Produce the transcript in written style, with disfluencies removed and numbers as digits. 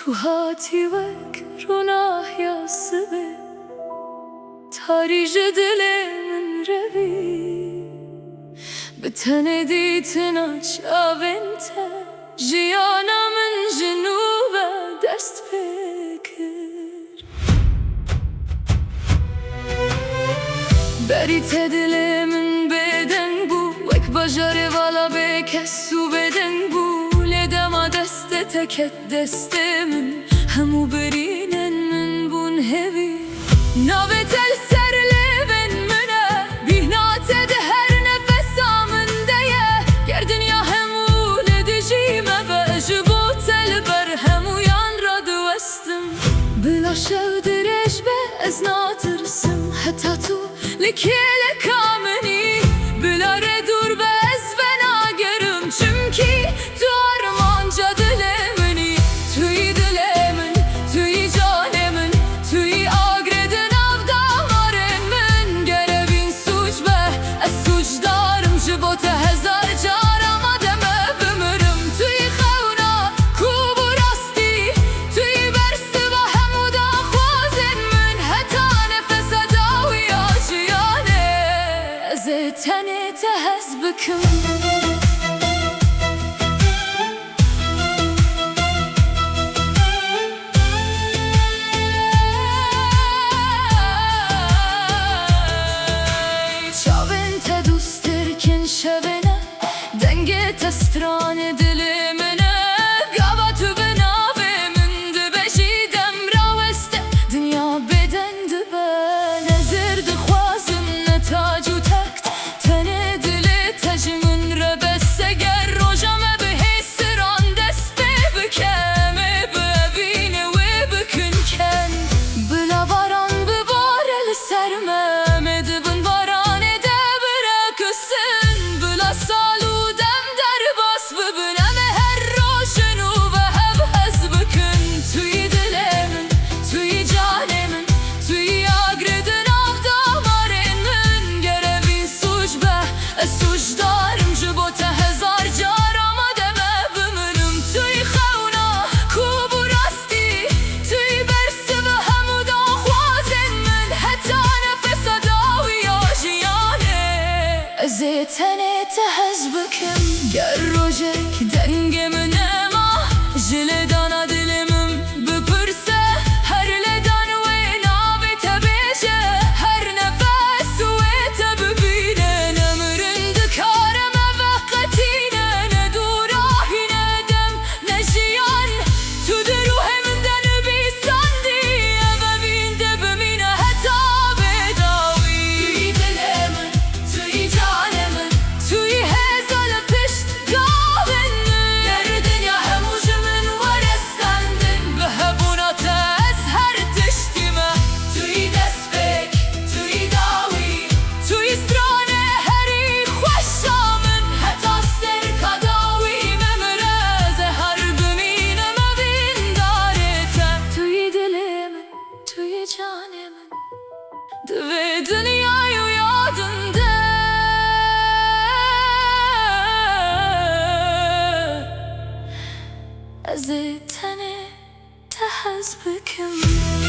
تو هاتی وک رو ناحیاسی به تاریج دل من روی به تنه دیتنا چاونته جیانا من جنوب دست بکر بریت دل من بدن بو وک بجاره والا بکسو بدن بو لدما دست تکت دست من همو برینن من بون هوی ناوه تل سر لبن منه بینات ده هر نفس آمن دیه گردن یا همو لدجیمه و جبو تل بر همو یان را دوستم بلا شو درش به از ناترسم حتی تو لکیل کامنی بلا ردور به از بناگرم چمکی تو آرمانجا دل منی توی دل من توی جان من توی آگردن آف دامار من گره بین سوچ به از سوچ دارم جبوت هزار جار آمادم بمرم توی خونا کوب و راستی توی برس با همو دا خوازن من حتی نفس داوی آجیانه از تنه تهز بکم تستران دل منه گاوا تو بناوه من دبشیدم راوسته دنیا بدن دبه نظر دخوازم نتاج و تکت تنه دل تجمون ربسته گر روژامه به حسران دسته بکمه ببینه و بکن کن بلا باران بباره لسرمه مدبن بارانه ده برکسن بلا سالو ببینم هر روشن و هب هز بکن توی دل من توی جان من توی آگردن آف دامار من گره بین سوچ به سوچ دارم جبوت هزار جار آمادم بمرم توی خونا کوب و راستی توی برس و همو دا خوازن من حتی نفس داوی آجیانه از تنه تهز بکم گر روژک دنگ منه ما جل دانا دلمم بپرسه هر لدان و ناوی تبیشه هر نفس و تببینه نمرند کارم وقتینه ندوراهی ندم نجیان تو دروه من دن بیساندی و بینده بمینه حتی بداوی توی دل من توی جان من توی هزال پشت گاون من در دنیا همو جمن ورستندن به هبونات از هر تشتیمه توی دست بک توی داوی توی سرانه هری خوشامن حتی سر کداوی ممرز هر بمینم بین دارته توی دل من توی جان من دوی دنیای یادنده از تنه تهز بکم